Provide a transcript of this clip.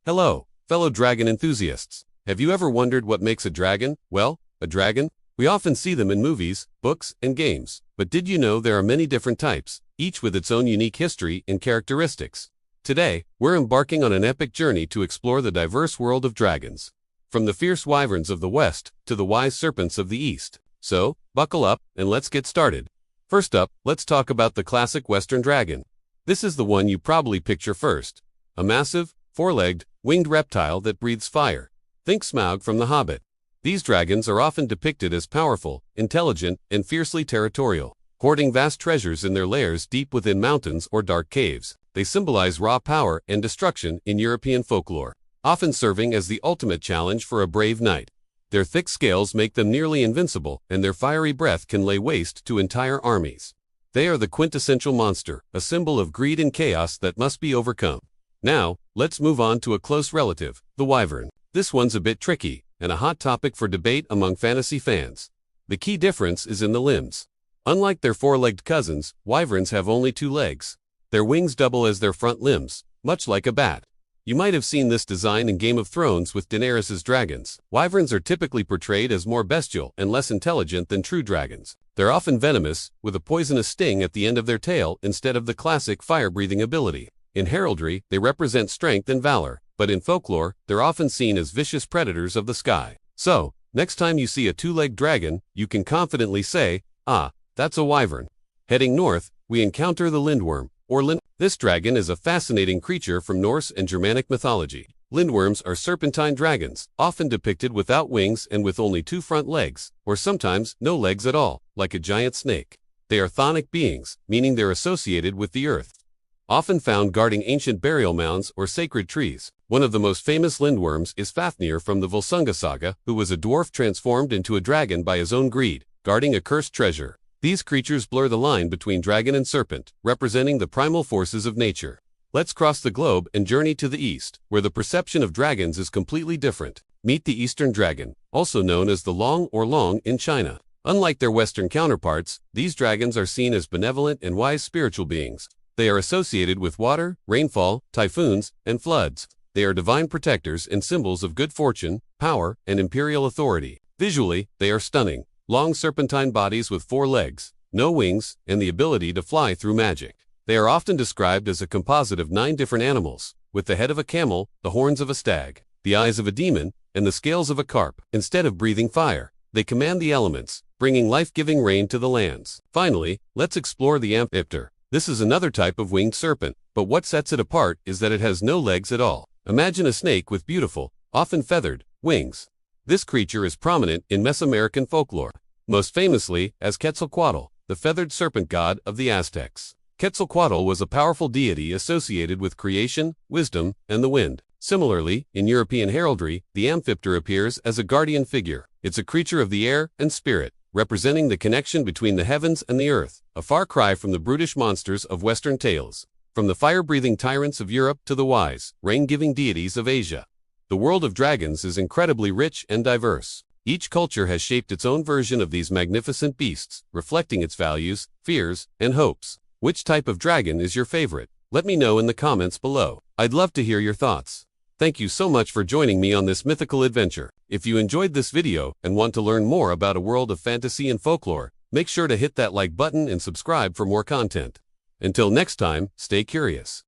Hello, fellow dragon enthusiasts. Have you ever wondered what makes a dragon? Well, a dragon? We often see them in movies, books, and games. But did you know there are many different types, each with its own unique history and characteristics? Today, we're embarking on an epic journey to explore the diverse world of dragons. From the fierce wyverns of the west to the wise serpents of the east. So, buckle up and let's get started. First up, let's talk about the classic western dragon. This is the one you probably picture first. A massive, four-legged, winged reptile that breathes fire. Think Smaug from The Hobbit. These dragons are often depicted as powerful, intelligent, and fiercely territorial, hoarding vast treasures in their lairs deep within mountains or dark caves. They symbolize raw power and destruction in European folklore, often serving as the ultimate challenge for a brave knight. Their thick scales make them nearly invincible, and their fiery breath can lay waste to entire armies. They are the quintessential monster, a symbol of greed and chaos that must be overcome. Now, let's move on to a close relative, the wyvern. This one's a bit tricky, and a hot topic for debate among fantasy fans. The key difference is in the limbs. Unlike their four-legged cousins, wyverns have only two legs. Their wings double as their front limbs, much like a bat. You might have seen this design in Game of Thrones with Daenerys' dragons. Wyverns are typically portrayed as more bestial and less intelligent than true dragons. They're often venomous, with a poisonous sting at the end of their tail instead of the classic fire-breathing ability. In heraldry, they represent strength and valor, but in folklore, they're often seen as vicious predators of the sky. So, next time you see a two-legged dragon, you can confidently say, "Ah, that's a wyvern." Heading north, we encounter the lindworm, or lind. This dragon is a fascinating creature from Norse and Germanic mythology. Lindworms are serpentine dragons, often depicted without wings and with only two front legs, or sometimes no legs at all, like a giant snake. They are chthonic beings, meaning they're associated with the earth, often found guarding ancient burial mounds or sacred trees. One of the most famous lindworms is Fafnir from the Volsunga saga, who was a dwarf transformed into a dragon by his own greed, guarding a cursed treasure. These creatures blur the line between dragon and serpent, representing the primal forces of nature. Let's cross the globe and journey to the east, where the perception of dragons is completely different. Meet the Eastern dragon, also known as the long or long in China. Unlike their Western counterparts, these dragons are seen as benevolent and wise spiritual beings. They are associated with water, rainfall, typhoons, and floods. They are divine protectors and symbols of good fortune, power, and imperial authority. Visually, they are stunning. Long serpentine bodies with four legs, no wings, and the ability to fly through magic. They are often described as a composite of 9 different animals, with the head of a camel, the horns of a stag, the eyes of a demon, and the scales of a carp. Instead of breathing fire, they command the elements, bringing life-giving rain to the lands. Finally, let's explore the amphipter. This is another type of winged serpent, but what sets it apart is that it has no legs at all. Imagine a snake with beautiful, often feathered, wings. This creature is prominent in Mesoamerican folklore, most famously as Quetzalcoatl, the feathered serpent god of the Aztecs. Quetzalcoatl was a powerful deity associated with creation, wisdom, and the wind. Similarly, in European heraldry, the amphipter appears as a guardian figure. It's a creature of the air and spirit, representing the connection between the heavens and the earth, a far cry from the brutish monsters of Western tales. From the fire-breathing tyrants of Europe to the wise, rain-giving deities of Asia. The world of dragons is incredibly rich and diverse. Each culture has shaped its own version of these magnificent beasts, reflecting its values, fears, and hopes. Which type of dragon is your favorite? Let me know in the comments below. I'd love to hear your thoughts. Thank you so much for joining me on this mythical adventure. If you enjoyed this video and want to learn more about a world of fantasy and folklore, make sure to hit that like button and subscribe for more content. Until next time, stay curious.